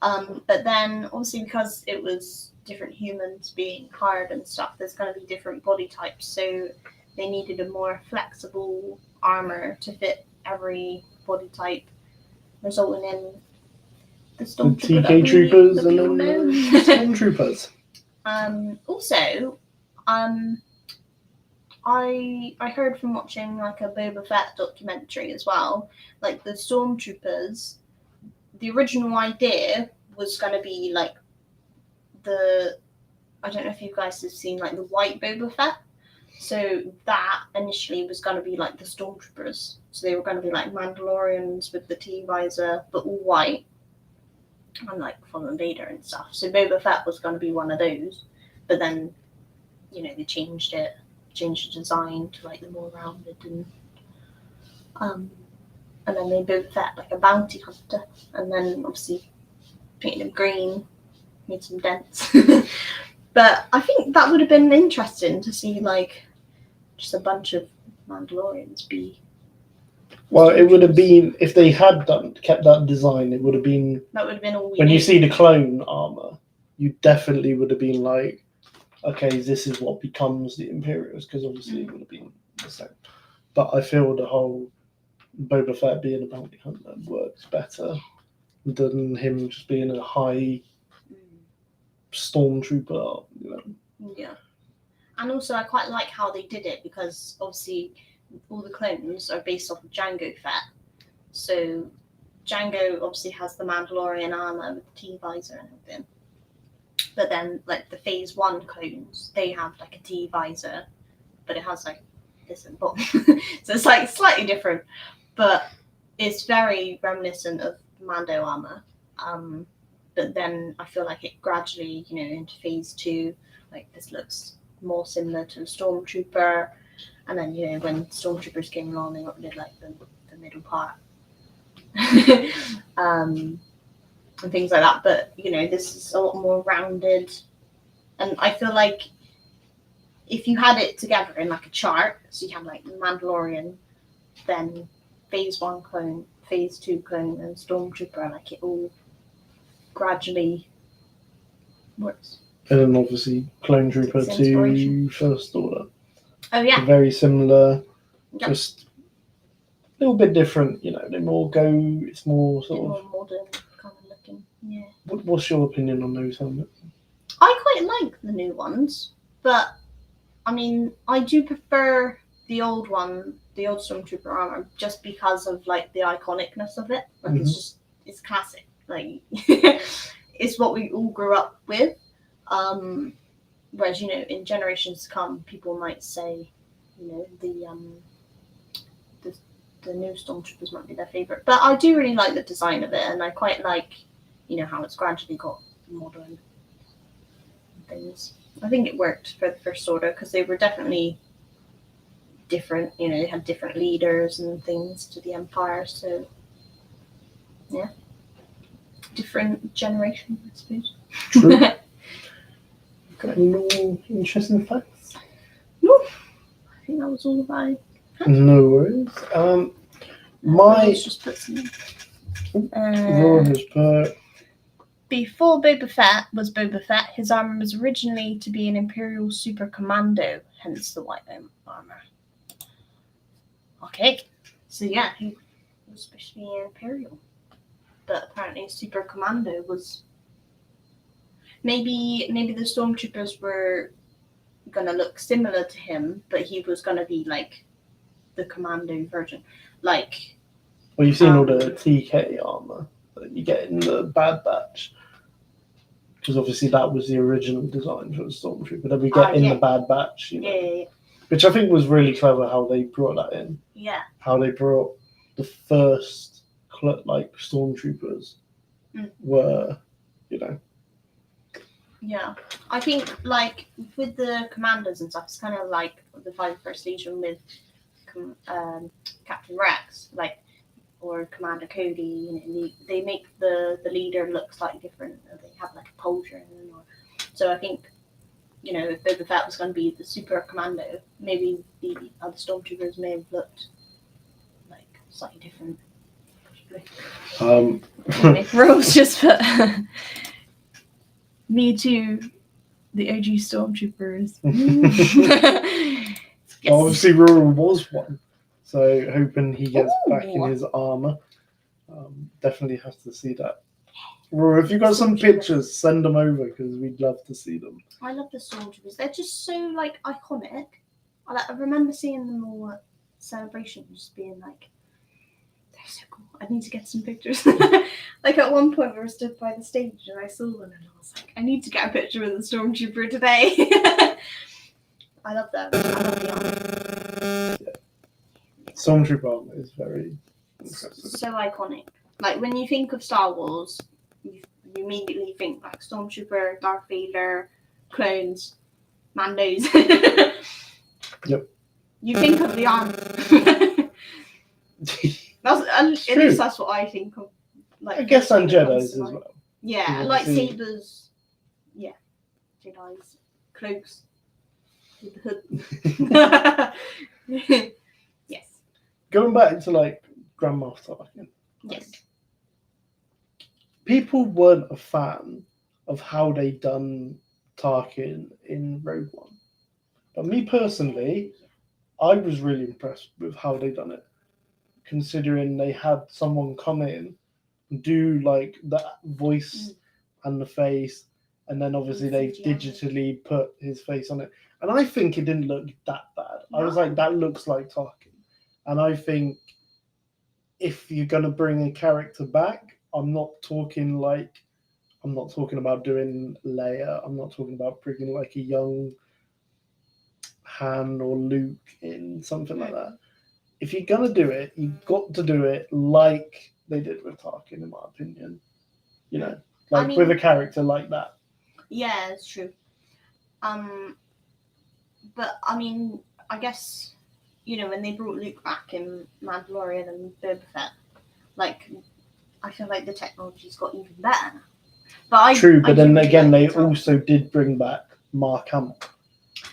but then obviously because it was different humans being hired and stuff, there's going to be different body types, so they needed a more flexible armor to fit every body type, resulting in the TK troopers and then the stormtroopers. Also, I heard from watching like a Boba Fett documentary as well, like the stormtroopers, the original idea was going to be like I don't know if you guys have seen like the white Boba Fett. So that initially was going to be like the stormtroopers. So they were going to be like Mandalorians with the T-visor, but all white, and like following Vader and stuff. So Boba Fett was going to be one of those, but then they changed the design to like the more rounded and then they Boba Fett like a bounty hunter, and then obviously painted him green, made some dents. But I think that would have been interesting to see like just a bunch of Mandalorians be. Well, it would have been if they had kept that design. It would have been. That would have been all. When you see the clone armor, you definitely would have been like, okay, this is what becomes the Imperials, because obviously it would have been the same. But I feel the whole Boba Fett being a bounty hunter works better than him just being a high stormtrooper. Yeah, and also I quite like how they did it, because obviously all the clones are based off of Jango Fett. So Jango obviously has the Mandalorian armor with the T-visor and everything. But then, like the Phase 1 clones, they have like a T-visor, but it has like this and bottom. So it's like slightly different, but it's very reminiscent of Mando armor. But then I feel like it gradually, into Phase 2, like this looks more similar to the Stormtrooper. And then, when Stormtroopers came along, they got rid of like the middle part. And things like that. But, this is a lot more rounded. And I feel like if you had it together in like a chart, so you had like Mandalorian, then Phase 1 clone, Phase 2 clone, and Stormtrooper, like it all gradually works. And then obviously Clone Trooper It's to inspiration. First Order. Oh yeah, Very similar, Yep. just a little bit different. You know, they more go. It's more a bit sort more of. modern kind of looking. Yeah, What's your opinion on those helmets? I quite like the new ones, but I mean, I do prefer the old one, the old Stormtrooper armor, just because of like the iconicness of it. Like it's classic. Like it's what we all grew up with. Whereas in generations to come, people might say, the new Stormtroopers might be their favorite. But I do really like the design of it, and I quite like, how it's gradually got modern things. I think it worked for the First Order because they were definitely different. They had different leaders and things to the Empire. So, yeah, different generation, I suppose. True. Got any more interesting facts? No, I think that was all about it. No worries. Let's just put some. Roar has put. Before Boba Fett was Boba Fett, his armor was originally to be an Imperial Super Commando, hence the white armor. Okay, so yeah, he was supposed to be Imperial, but apparently Super Commando was. Maybe the Stormtroopers were gonna look similar to him, but he was gonna be like the Commando version, like. Well, you've seen all the TK armor that you get in the Bad Batch, because obviously that was the original design for the Stormtrooper that we get in the Bad Batch. Yeah. Which I think was really clever how they brought that in. Yeah. How they brought the first Stormtroopers were, Yeah, I think like with the commanders and stuff, it's kind of like the 51st Legion with Captain Rex, or Commander Cody. They make the leader look slightly different. They have like a pauldron, so I think if Boba Fett was going to be the Super Commando, maybe the other Stormtroopers may have looked like slightly different. Rose just put. Me too. The OG Stormtroopers. Yes. Obviously, Rural was one, so hoping he gets back in his armor. Definitely have to see that. Rural, if you got some pictures, send them over because we'd love to see them. I love the Stormtroopers. They're just so iconic. I remember seeing them all at celebrations, just being like, they're so cool. I need to get some pictures. At one point we were stood by the stage and I saw one and I was like, I need to get a picture with the Stormtrooper today. I love them. I love the armor. Yeah. Stormtrooper armor is very impressive. So iconic. When you think of Star Wars, you immediately think Stormtrooper, Darth Vader, clones, Mandos. Yep. You think of the armor. At least that's what I think of. I guess and Jedi's as well. Yeah, lightsabers. Yeah, Jedi's, cloaks, with the hood. Yes. Going back to Grand Moff Tarkin. Yes. People weren't a fan of how they done Tarkin in Rogue One, but me personally, I was really impressed with how they done it. Considering they had someone come in and do that voice and the face, and then obviously they digitally put his face on it. And I think it didn't look that bad. No. I was like, that looks like Tarkin. And I think if you're gonna bring a character back, I'm not talking about doing Leia. I'm not talking about bringing a young Han or Luke in, something like that. If you're gonna do it, you've got to do it like they did with Tarkin, in my opinion. With a character like that. Yeah, it's true. But I guess when they brought Luke back in Mandalorian and Boba Fett, I feel like the technology's got even better. But then again, they also did bring back Mark Hamill.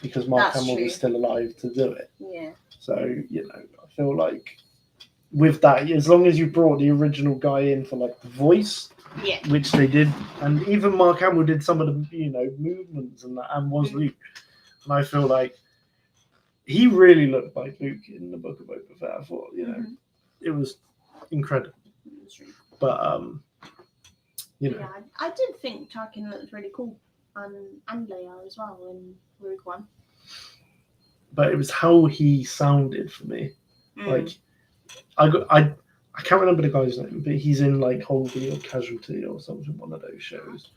because Mark That's Hamill true. was still alive to do it. Yeah. So, I feel like with that, as long as you brought the original guy in for like the voice, Yeah. which they did, and even Mark Hamill did some of the movements and that, and was Luke. And I feel like he really looked like Luke in the Book of Boba Fett. I thought, it was incredible. That's really cool. But Yeah, I did think Tarkin looked really cool, and Leia as well in Rogue One. But it was how he sounded for me. Like, I can't remember the guy's name, but he's in like Holby or Casualty or something, one of those shows,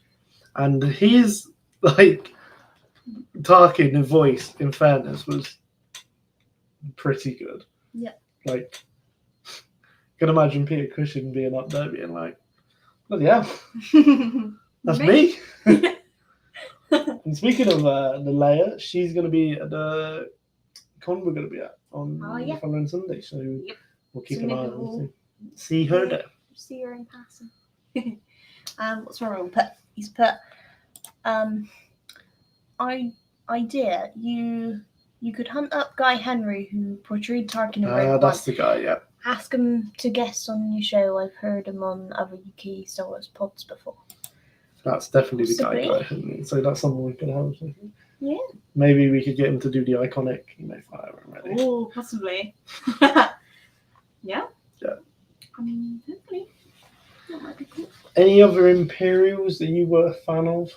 and his like Tarkin voice, in fairness, was pretty good. Yeah. Like, can imagine Peter Cushing being up there being like, bloody hell, that's me. And speaking of the Leia, she's going to be at the con we're going to be at on the following Sunday, so we'll keep an eye on it. See her there. See her in passing. What's wrong? He's put idea. You could hunt up Guy Henry, who portrayed Tarkin in Rogue One. That's the guy, yeah. Ask him to guest on your show. I've heard him on other UK Star Wars pods before. That's definitely the Guy Henry. So that's something we could have. Yeah. Maybe we could get him to do the iconic, fire ready. Oh, possibly. Yeah. Yeah. I mean, hopefully. That might be cool. Any other Imperials that you were a fan of?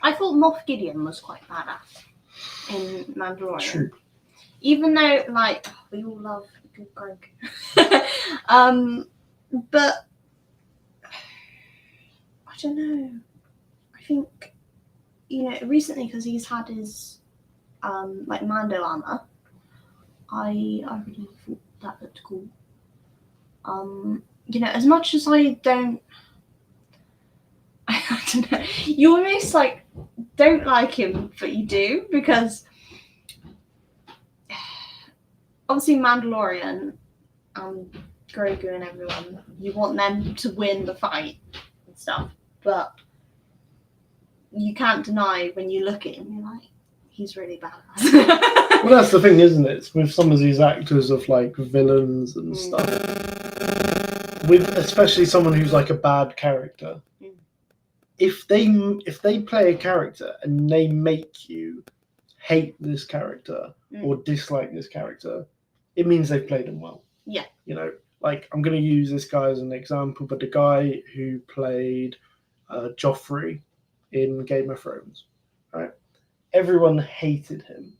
I thought Moff Gideon was quite badass in Mandalorian. True. Even though, we all love good Greg. But I don't know. I think, recently, because he's had his Mando armor, I really thought that looked cool. As much as I don't know, you almost don't like him, but you do, because obviously Mandalorian and Grogu and everyone, you want them to win the fight and stuff, but you can't deny when you look at him, you're like, he's really badass. Well, that's the thing, isn't it? With some of these actors of villains and stuff, with especially someone who's a bad character. If they play a character and they make you hate this character or dislike this character, it means they've played them well. Yeah. I'm going to use this guy as an example, but the guy who played Joffrey in Game of Thrones, right? Everyone hated him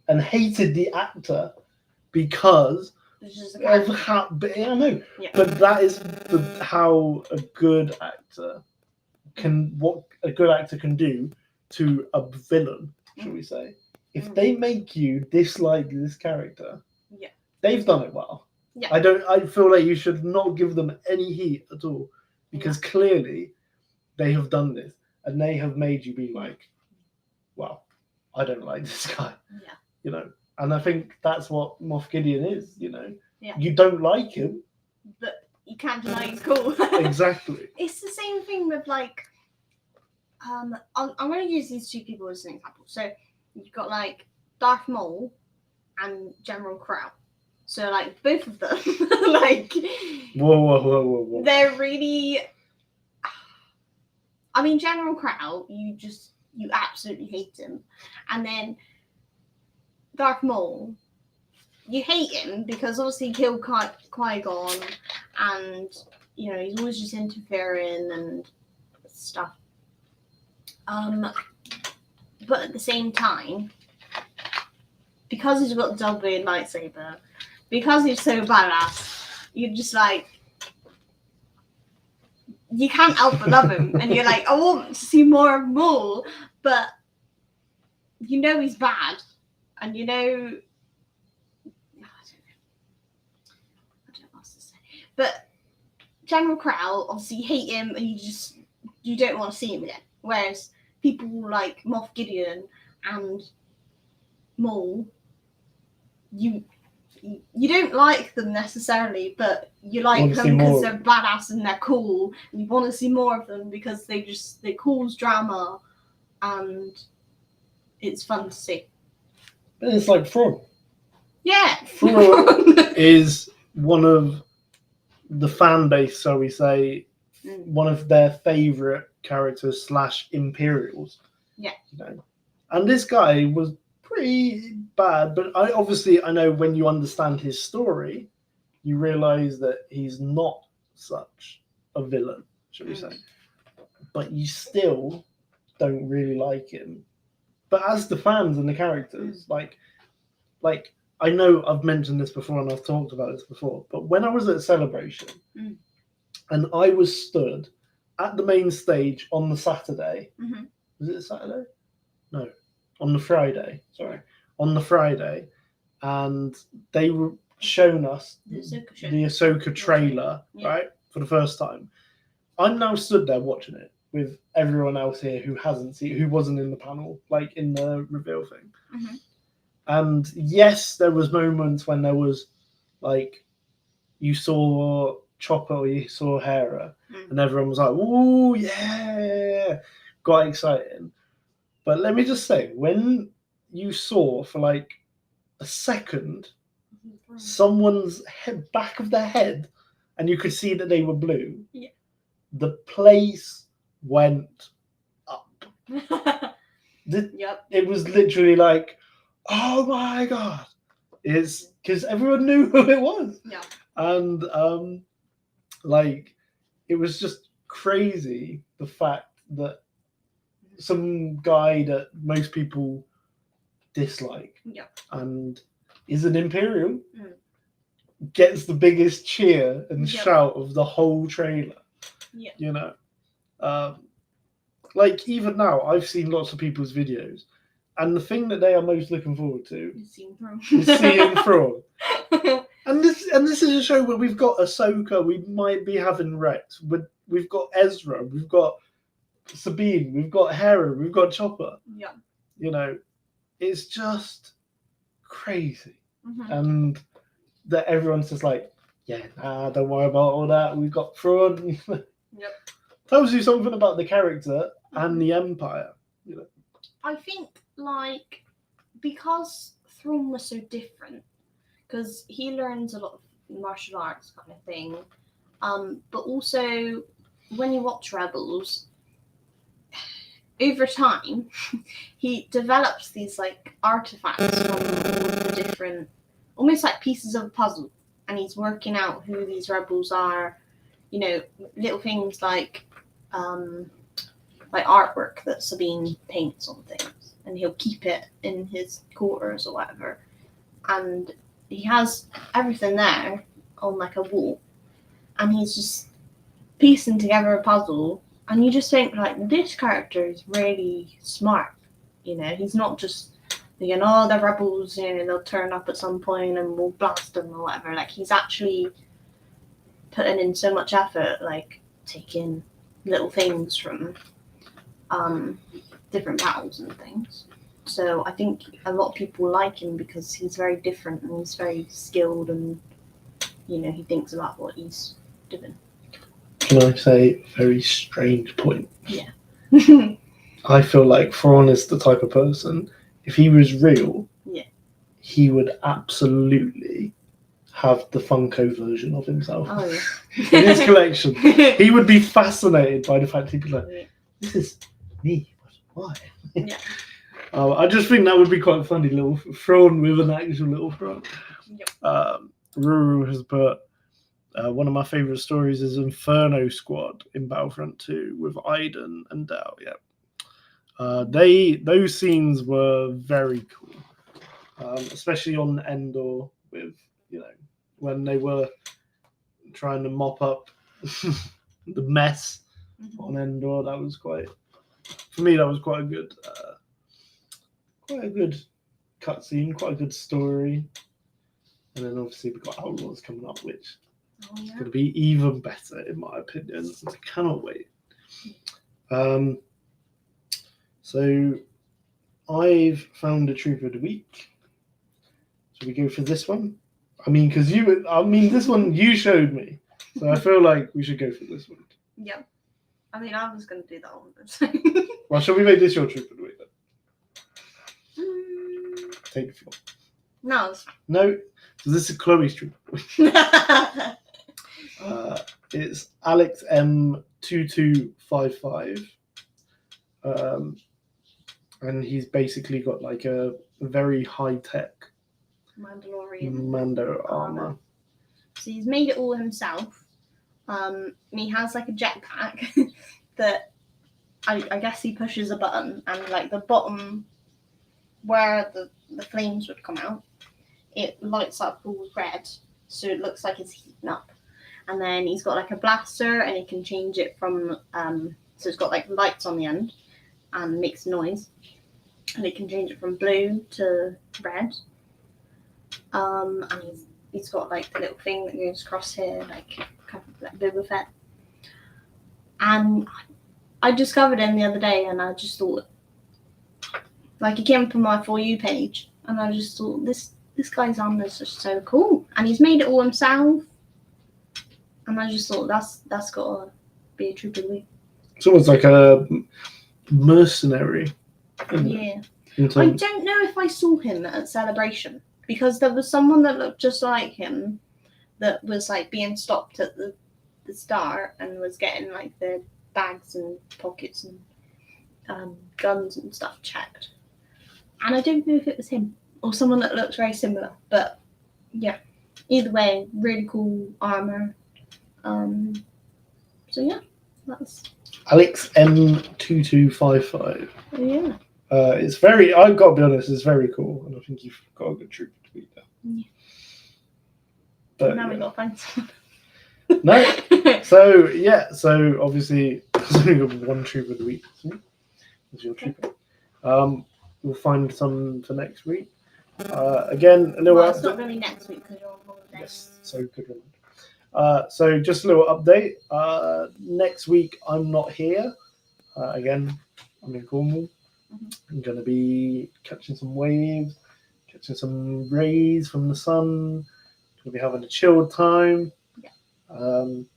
and hated the actor because of how. I know, but that is how a good actor what a good actor can do to a villain, shall we say. If they make you dislike this character, they've done it well. Yeah. I feel like you should not give them any heat at all, because clearly they have done this and they have made you be like, well, I don't like this guy. Yeah. And I think that's what Moff Gideon is, Yeah. You don't like him, but you can't deny he's cool. Exactly. It's the same thing with I'm going to use these two people as an example. So you've got Darth Maul and General Crow. So both of them, whoa. They're really. I mean, General Crow, you absolutely hate him, and then Darth Maul, you hate him because obviously he killed Qui-Gon, and he's always just interfering and stuff. But at the same time, because he's got the double-bladed lightsaber, because he's so badass, you're just you can't help but love him, and you're I want to see more of Maul, but he's bad, and I don't know what else to say. But General Crow, obviously you hate him, and you don't want to see him again. Whereas people like Moff Gideon and Maul, you you don't like them necessarily, but you like Want to see them because more. they're badass and they're cool, and you want to see more of them because they cause drama, and it's fun to see. But it's like Thrawn. Yeah. Thrawn is one of the fan base, so we say, one of their favourite characters / Imperials. Yeah. You know, and this guy was pretty bad, but I know when you understand his story, you realise that he's not such a villain, shall we say. But you still don't really like him. But as the fans and the characters, like I know I've mentioned this before and I've talked about this before, but when I was at Celebration and I was stood at the main stage on the Saturday, was it Saturday? No, on the Friday. Sorry, on the Friday, and they were showing us the Ahsoka trailer, right, for the first time. I'm now stood there watching it with everyone else here who wasn't in the panel, like in the reveal thing. And yes, there was moments when there was like you saw Chopper or you saw Hera, and everyone was like, "Ooh, yeah!" Got excited. But let me just say, when you saw for like a second someone's back of their head, and you could see that they were blue, the place went up. It was literally like, oh my god! It's because everyone knew who it was. Yeah. And like it was just crazy the fact that some guy that most people dislike and is an Imperial gets the biggest cheer and shout of the whole trailer. You know, like even now I've seen lots of people's videos, and the thing that they are most looking forward to is seeing Thrawn. And this is a show where we've got Ahsoka, we might be having Rex, we've got Ezra, we've got Sabine, we've got Hera, we've got Chopper. Yeah. You know, it's just crazy. And that everyone's just like, don't worry about all that, we've got Thrawn. Tells you something about the character and the Empire, you know. I think, like, because Thrawn was so different, because he learns a lot of martial arts kind of thing, but also when you watch Rebels, over time he develops these like artifacts from all the different, almost like pieces of a puzzle, and he's working out who these rebels are, you know, little things like artwork that Sabine paints on things, and he'll keep it in his quarters or whatever, and he has everything there on like a wall, and he's just piecing together a puzzle, and you just think like, this character is really smart, you know. He's not just thinking, oh, the rebels, you know, they'll turn up at some point and we'll blast them or whatever. Like, he's actually putting in so much effort, like taking little things from different battles and things. So I think a lot of people like him because he's very different and he's very skilled, and you know, he thinks about what he's doing. Can I say a very strange point? Yeah. I feel like Thrawn is the type of person, if he was real, he would absolutely have the Funko version of himself in his collection. He would be fascinated by the fact he'd be like, this is me, why? I just think that would be quite funny, little Thrawn with an actual little Thrawn. Ruru has put, one of my favourite stories is Inferno Squad in Battlefront 2 with Iden and Dal. Those scenes were very cool, especially on Endor with, you know, when they were trying to mop up the mess on Endor. That was quite a good cutscene, quite a good story. And then obviously we've got Outlaws coming up, which is going to be even better in my opinion. I cannot wait. So I've found a Trooper of the Week. Should we go for this one? I mean, because this one you showed me, so I feel like we should go for this one. Yeah. I mean, I was going to do that one. Well, shall we make this your troop of the week then? Take the floor. No. It's No, so this is Chloe's troop of the week. It's Alex M2255. And he's basically got like a very high-tech Mandalorian Mando armor. So he's made it all himself. And he has like a jetpack that I guess he pushes a button, and like the bottom where the flames would come out, it lights up all red, so it looks like it's heating up. And then he's got like a blaster, and he can change it from so it's got like lights on the end and makes noise, and he can change it from blue to red. And he's got like the little thing that goes across here, like kind of like Boba Fett. And I discovered him the other day, and I just thought, like, he came up on my For You page, and I just thought, this guy's armor is just so cool, and he's made it all himself. And I just thought that's gotta be a troop of the week. It's almost like a mercenary. Yeah. I don't know if I saw him at Celebration, because there was someone that looked just like him that was like being stopped at the start and was getting like their bags and pockets and guns and stuff checked. And I don't know if it was him or someone that looks very similar, but yeah, either way, really cool armor. So yeah, that's Alex M2255. Yeah. It's very, I've got to be honest, it's very cool, and I think you've got a good troop to beat there. Yeah. But now we've got to find someone. No. So obviously there's only got one troop of the week. It's your troop. We'll find some for next week. Again, a little. Well, it's not really next week because you're on holiday. Yes, so good one. So just a little update. Next week I'm not here. Again, I'm in Cornwall. I'm going to be catching some waves, catching some rays from the sun. Going to be having a chilled time. Yeah.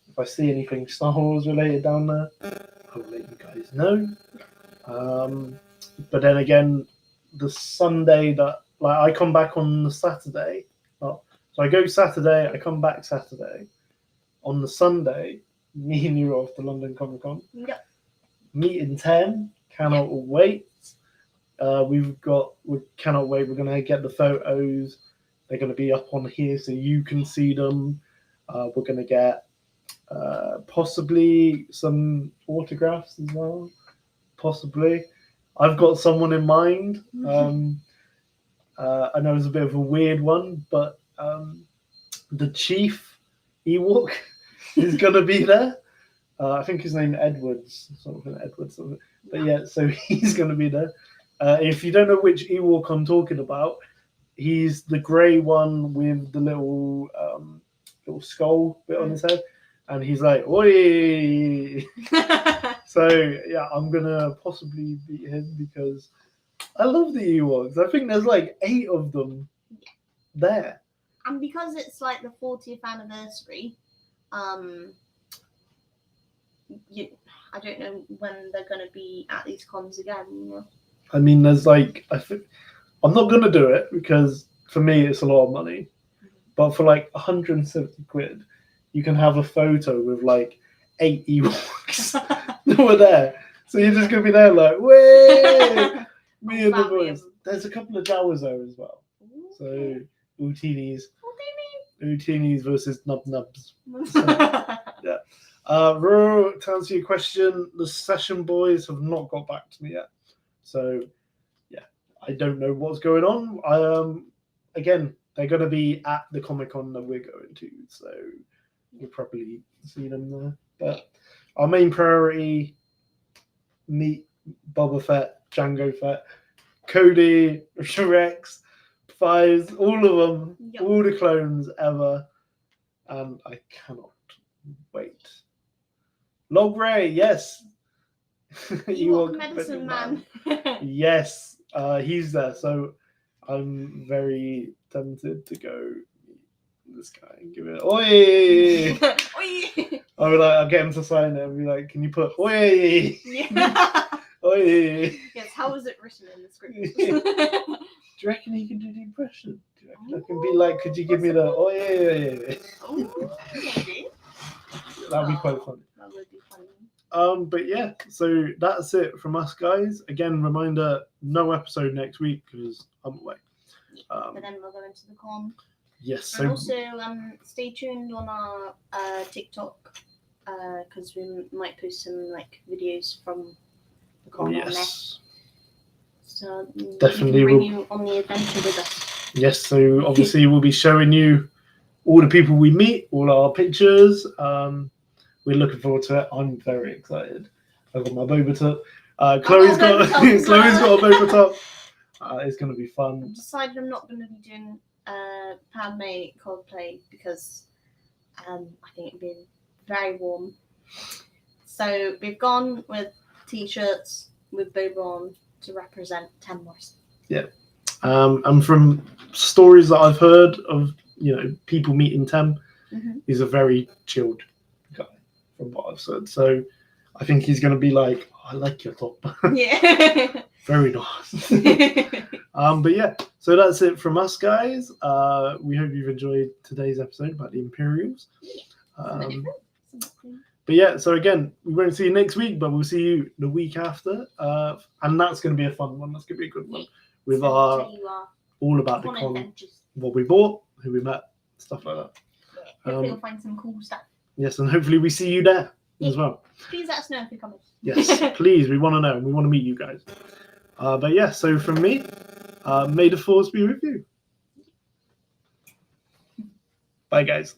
If I see anything Star Wars related down there, I'll let you guys know. But then again, the Sunday that I come back on the Saturday. So I go Saturday, I come back Saturday. On the Sunday, me and you are off to London Comic Con. Yep. Meeting 10. Cannot wait. We cannot wait. We're going to get the photos. They're going to be up on here so you can see them. We're going to get possibly some autographs as well. Possibly. I've got someone in mind. I know it's a bit of a weird one, but the Chief Ewok is going to be there. I think his name Edwards. But yeah, so he's going to be there. If you don't know which Ewok I'm talking about, he's the grey one with the little skull bit on his head, and he's like, "Oi!" So yeah, I'm gonna possibly beat him because I love the Ewoks. I think there's like 8 of them there, and because it's like the 40th anniversary, I don't know when they're going to be at these cons again. You know? I mean, there's like, I'm not going to do it because for me it's a lot of money. But for like 170 quid, you can have a photo with like 8 Ewoks that were there. So you're just going to be there like, way! Me and the boys. There's a couple of Jawas there as well. So Utinis versus Nub Nubs. So, yeah. To answer your question, the session boys have not got back to me yet. So, yeah, I don't know what's going on. Again, they're going to be at the Comic-Con that we're going to, so we'll probably see them there. But our main priority, meet Boba Fett, Jango Fett, Cody, Rex, Fives, all of them, all the clones ever, and I cannot wait. Log Ray, yes. Ewok medicine man. Yes, he's there. So I'm very tempted to go this guy and give it, oi! Oi! I'll get him to sign it and be like, can you put, oi! Yeah. Oi! Yes, how was it written in the script? Do you reckon he can do the impression? Do you reckon I can be like, could you give me the, oi! Oh, maybe. That'd be quite funny. That would be funny. But yeah, so that's it from us, guys. Again, reminder: no episode next week because I'm away. But then we'll go into the con. Yes. And So also, stay tuned on our TikTok because we might post some like videos from the con on there. yes, So Definitely we can bring will. you on the adventure with us. yes. So obviously we'll be showing you all the people we meet, all our pictures. We're looking forward to it. I'm very excited. I've got my boba top. Chloe's got a boba top. It's going to be fun. I've decided I'm not going to be doing Padme cosplay because I think it'd be very warm. So we've gone with t-shirts with boba on to represent Tamworth. And from stories that I've heard of, people meeting Tem, he's a very chilled guy, from what I've said. So I think he's going to be like, I like your top. Yeah. Very nice. But yeah, so that's it from us, guys. We hope you've enjoyed today's episode about the Imperials. But yeah, so again, we won't see you next week, but we'll see you the week after. And that's going to be a fun one. That's going to be a good one. With all all about the con, what we bought, who we met, stuff like that. Yeah, hopefully we'll find some cool stuff. Yes, and hopefully we see you there as well. Please let us know if you're coming. Yes, please. We want to know. We want to meet you guys. But yeah, so from me, may the force be with you. Bye, guys.